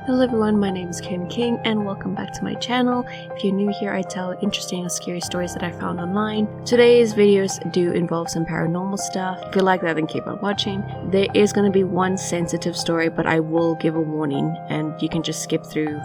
Hello everyone, my name is Kim King and welcome back to my channel. If you're new here, I tell interesting and scary stories that I found online. Today's videos do involve some paranormal stuff. If you like that, then keep on watching. There is going to be one sensitive story, but I will give a warning and you can just skip through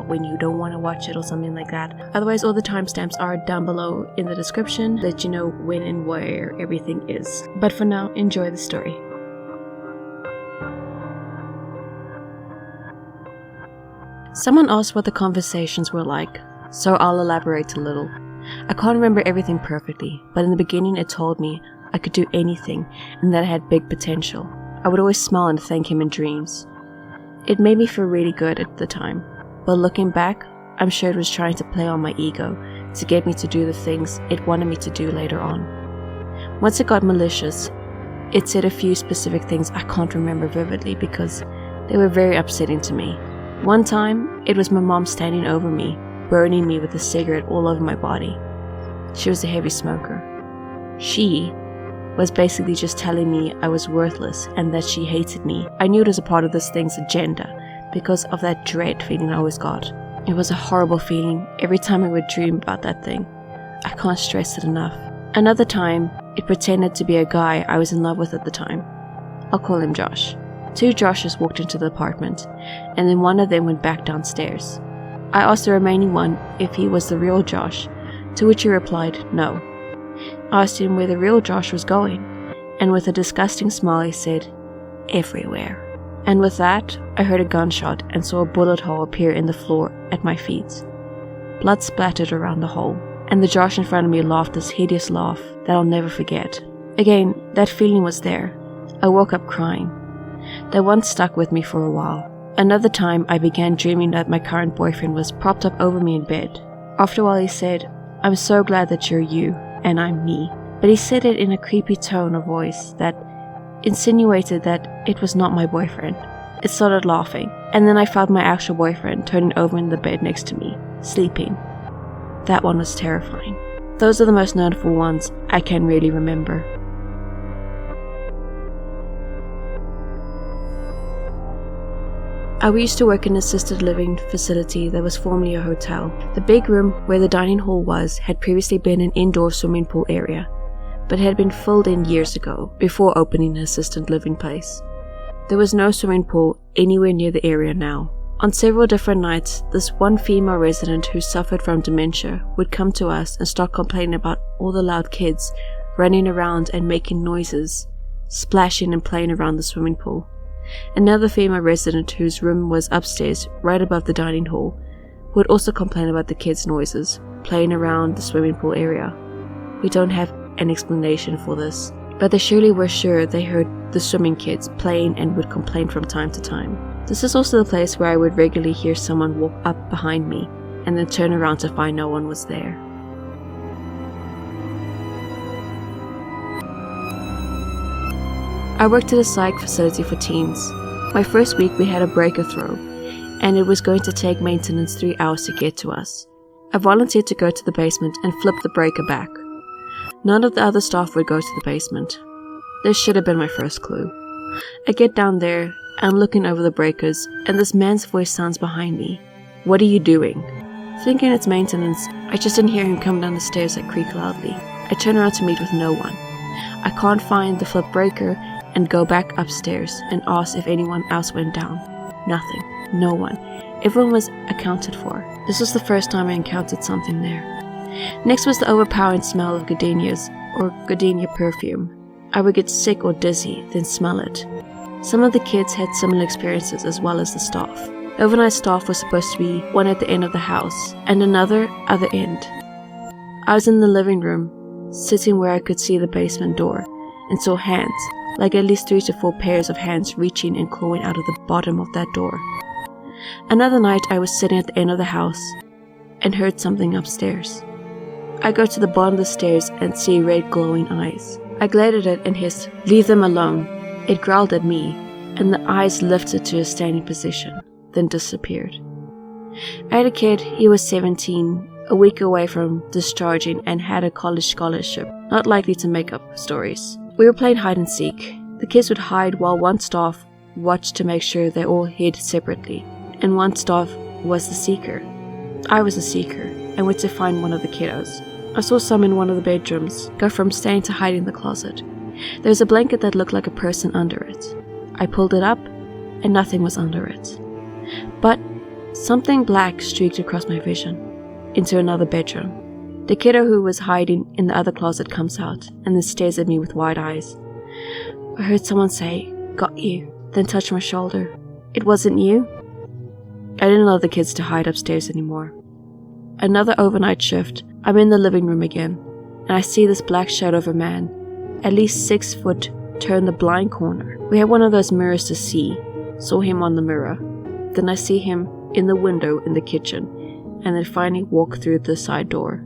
when you don't want to watch it or something like that. Otherwise, all the timestamps are down below in the description, let you know when and where everything is. But for now, enjoy the story. Someone asked what the conversations were like, so I'll elaborate a little. I can't remember everything perfectly, but in the beginning it told me I could do anything and that I had big potential. I would always smile and thank him in dreams. It made me feel really good at the time, but looking back, I'm sure it was trying to play on my ego to get me to do the things it wanted me to do later on. Once it got malicious, it said a few specific things I can't remember vividly because they were very upsetting to me. One time, it was my mom standing over me, burning me with a cigarette all over my body. She was a heavy smoker. She was basically just telling me I was worthless and that she hated me. I knew it was a part of this thing's agenda because of that dread feeling I always got. It was a horrible feeling every time I would dream about that thing. I can't stress it enough. Another time, it pretended to be a guy I was in love with at the time. I'll call him Josh. Two Joshes walked into the apartment, and then one of them went back downstairs. I asked the remaining one if he was the real Josh, to which he replied no. I asked him where the real Josh was going, and with a disgusting smile he said, "Everywhere." And with that, I heard a gunshot and saw a bullet hole appear in the floor at my feet. Blood splattered around the hole, and the Josh in front of me laughed this hideous laugh that I'll never forget. Again, that feeling was there. I woke up crying. That one stuck with me for a while. Another time I began dreaming that my current boyfriend was propped up over me in bed. After a while he said, "I'm so glad that you're you and I'm me." But he said it in a creepy tone of voice that insinuated that it was not my boyfriend. It started laughing, and then I felt my actual boyfriend turning over in the bed next to me, sleeping. That one was terrifying. Those are the most notable ones I can really remember. I used to work in an assisted living facility that was formerly a hotel. The big room where the dining hall was had previously been an indoor swimming pool area, but had been filled in years ago, before opening an assisted living place. There was no swimming pool anywhere near the area now. On several different nights, this one female resident who suffered from dementia would come to us and start complaining about all the loud kids running around and making noises, splashing and playing around the swimming pool. Another female resident whose room was upstairs, right above the dining hall, would also complain about the kids' noises, playing around the swimming pool area. We don't have an explanation for this, but they surely were sure they heard the swimming kids playing and would complain from time to time. This is also the place where I would regularly hear someone walk up behind me and then turn around to find no one was there. I worked at a psych facility for teens. My first week we had a breaker throw, and it was going to take maintenance 3 hours to get to us. I volunteered to go to the basement and flip the breaker back. None of the other staff would go to the basement. This should have been my first clue. I get down there, I'm looking over the breakers, and this man's voice sounds behind me. "What are you doing?" Thinking it's maintenance, I just didn't hear him come down the stairs that creak loudly. I turn around to meet with no one. I can't find the flip breaker and go back upstairs and ask if anyone else went down. Nothing. No one. Everyone was accounted for. This was the first time I encountered something there. Next was the overpowering smell of gardenias, or gardenia perfume. I would get sick or dizzy, then smell it. Some of the kids had similar experiences as well as the staff. The overnight staff was supposed to be one at the end of the house, and another other end. I was in the living room, sitting where I could see the basement door, and saw hands, like at least 3 to 4 pairs of hands reaching and clawing out of the bottom of that door. Another night I was sitting at the end of the house and heard something upstairs. I go to the bottom of the stairs and see red glowing eyes. I glared at it and hissed, "Leave them alone." It growled at me, and the eyes lifted to a standing position, then disappeared. I had a kid, he was 17, a week away from discharging and had a college scholarship, not likely to make up stories. We were playing hide and seek. The kids would hide while one staff watched to make sure they all hid separately, and one staff was the seeker. I was a seeker and went to find one of the kiddos. I saw some in one of the bedrooms go from staying to hiding in the closet. There was a blanket that looked like a person under it. I pulled it up and nothing was under it. But something black streaked across my vision into another bedroom. The kiddo who was hiding in the other closet comes out and then stares at me with wide eyes. I heard someone say, "Got you," then touch my shoulder. It wasn't you? I didn't allow the kids to hide upstairs anymore. Another overnight shift, I'm in the living room again, and I see this black shadow of a man, at least 6 foot, turn the blind corner. We have one of those mirrors to see. Saw him on the mirror. Then I see him in the window in the kitchen, and then finally walk through the side door.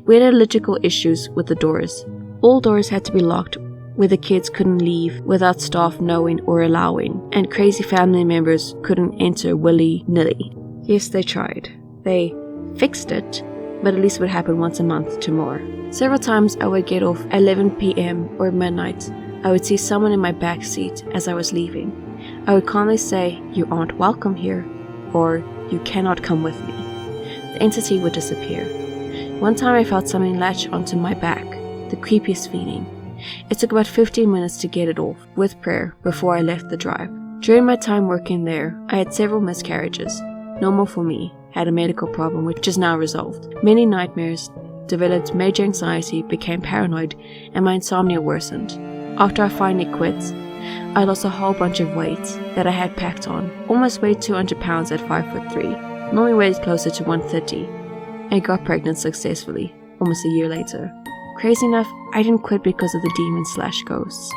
We had electrical issues with the doors. All doors had to be locked, where the kids couldn't leave without staff knowing or allowing, and crazy family members couldn't enter willy-nilly. Yes, they tried. They fixed it, but at least it would happen once a month to more. Several times I would get off at 11 p.m. or midnight. I would see someone in my back seat as I was leaving. I would calmly say, "You aren't welcome here," or "You cannot come with me." The entity would disappear. One time I felt something latch onto my back, the creepiest feeling. It took about 15 minutes to get it off, with prayer, before I left the drive. During my time working there, I had several miscarriages. Normal for me. Had a medical problem which is now resolved. Many nightmares, developed major anxiety, became paranoid, and my insomnia worsened. After I finally quit, I lost a whole bunch of weight that I had packed on. Almost weighed 200 pounds at 5'3". Normally weighed closer to 130. And got pregnant successfully, almost a year later. Crazy enough, I didn't quit because of the demons/ghosts.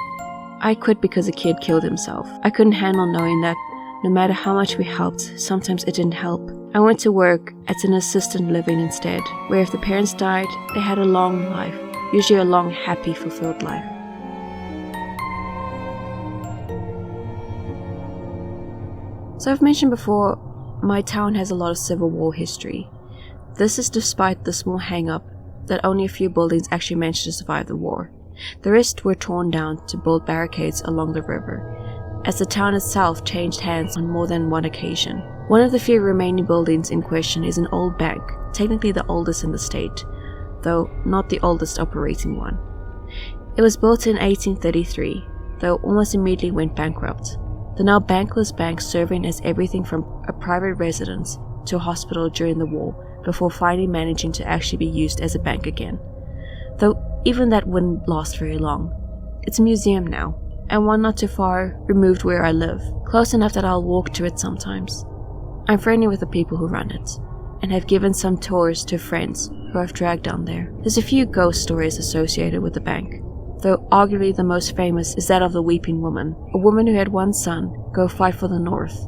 I quit because a kid killed himself. I couldn't handle knowing that no matter how much we helped, sometimes it didn't help. I went to work at an assisted living instead, where if the parents died, they had a long life, usually a long, happy, fulfilled life. So I've mentioned before, my town has a lot of Civil War history. This is despite the small hang-up that only a few buildings actually managed to survive the war. The rest were torn down to build barricades along the river, as the town itself changed hands on more than one occasion. One of the few remaining buildings in question is an old bank, technically the oldest in the state, though not the oldest operating one. It was built in 1833, though almost immediately went bankrupt. The now bankless bank serving as everything from a private residence to a hospital during the war, before finally managing to actually be used as a bank again. Though even that wouldn't last very long. It's a museum now, and one not too far removed where I live, close enough that I'll walk to it sometimes. I'm friendly with the people who run it, and have given some tours to friends who I've dragged down there. There's a few ghost stories associated with the bank, though arguably the most famous is that of the Weeping Woman, a woman who had one son go fight for the North,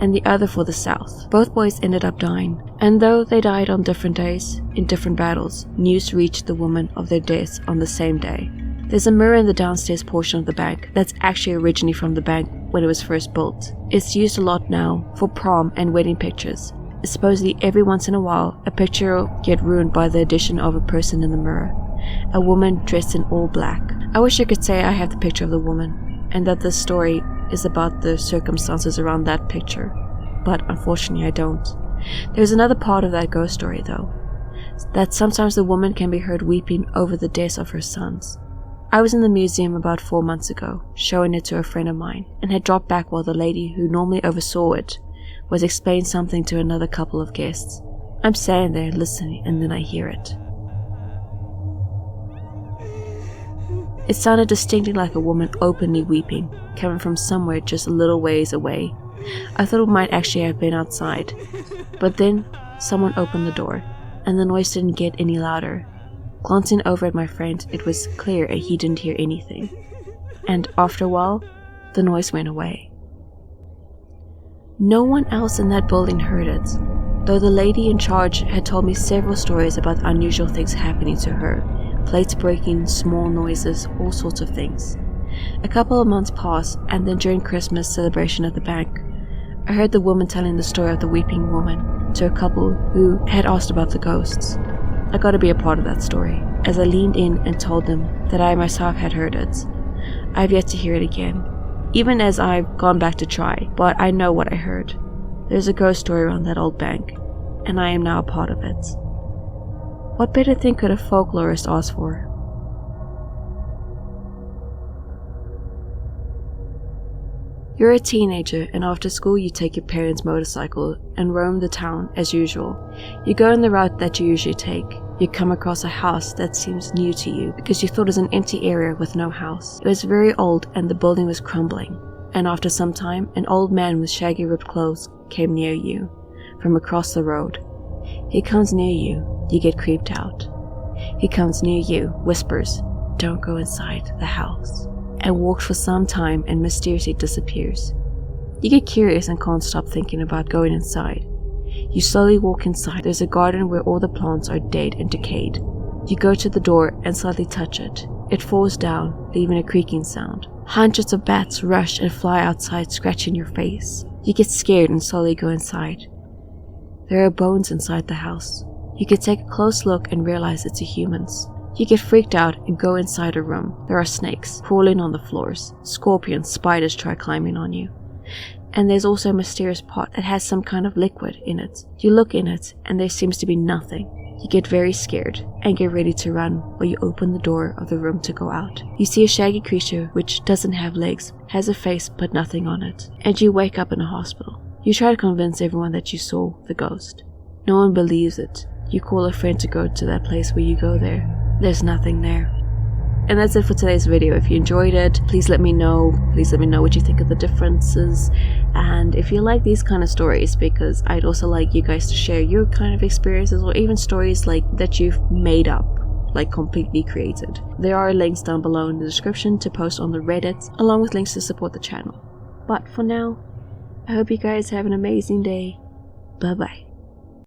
and the other for the South. Both boys ended up dying, and though they died on different days, in different battles, news reached the woman of their deaths on the same day. There's a mirror in the downstairs portion of the bank that's actually originally from the bank when it was first built. It's used a lot now for prom and wedding pictures. Supposedly every once in a while, a picture will get ruined by the addition of a person in the mirror. A woman dressed in all black. I wish I could say I have the picture of the woman, and that this story is about the circumstances around that picture, but unfortunately I don't. There's another part of that ghost story though, that sometimes the woman can be heard weeping over the deaths of her sons. I was in the museum about 4 months ago, showing it to a friend of mine, and had dropped back while the lady who normally oversaw it was explaining something to another couple of guests. I'm standing there listening, and then I hear it. It sounded distinctly like a woman openly weeping, coming from somewhere just a little ways away. I thought it might actually have been outside, but then someone opened the door, and the noise didn't get any louder. Glancing over at my friend, it was clear he didn't hear anything, and after a while, the noise went away. No one else in that building heard it, though the lady in charge had told me several stories about unusual things happening to her. Plates breaking, small noises, all sorts of things. A couple of months passed, and then during Christmas celebration at the bank, I heard the woman telling the story of the Weeping Woman to a couple who had asked about the ghosts. I got to be a part of that story, as I leaned in and told them that I myself had heard it. I've yet to hear it again, even as I've gone back to try, but I know what I heard. There's a ghost story around that old bank, and I am now a part of it. What better thing could a folklorist ask for? You're a teenager, and after school you take your parents' motorcycle and roam the town as usual. You go in the route that you usually take. You come across a house that seems new to you because you thought it was an empty area with no house. It was very old and the building was crumbling. And after some time, an old man with shaggy ripped clothes came near you from across the road. He comes near you, you get creeped out. He comes near you, whispers, "Don't go inside the house," and walks for some time and mysteriously disappears. You get curious and can't stop thinking about going inside. You slowly walk inside. There's a garden where all the plants are dead and decayed. You go to the door and slightly touch it. It falls down, leaving a creaking sound. Hundreds of bats rush and fly outside, scratching your face. You get scared and slowly go inside. There are bones inside the house. You can take a close look and realize it's a human's. You get freaked out and go inside a room. There are snakes crawling on the floors. Scorpions, spiders try climbing on you. And there's also a mysterious pot that has some kind of liquid in it. You look in it and there seems to be nothing. You get very scared and get ready to run while you open the door of the room to go out. You see a shaggy creature which doesn't have legs, has a face but nothing on it, and you wake up in a hospital. You try to convince everyone that you saw the ghost. No one believes it. You call a friend to go to that place where you go there. There's nothing there. And that's it for today's video. If you enjoyed it, please let me know. Please let me know what you think of the differences. And if you like these kind of stories, because I'd also like you guys to share your kind of experiences, or even stories like that you've made up, like completely created. There are links down below in the description to post on the Reddit, along with links to support the channel. But for now, I hope you guys have an amazing day. Bye bye.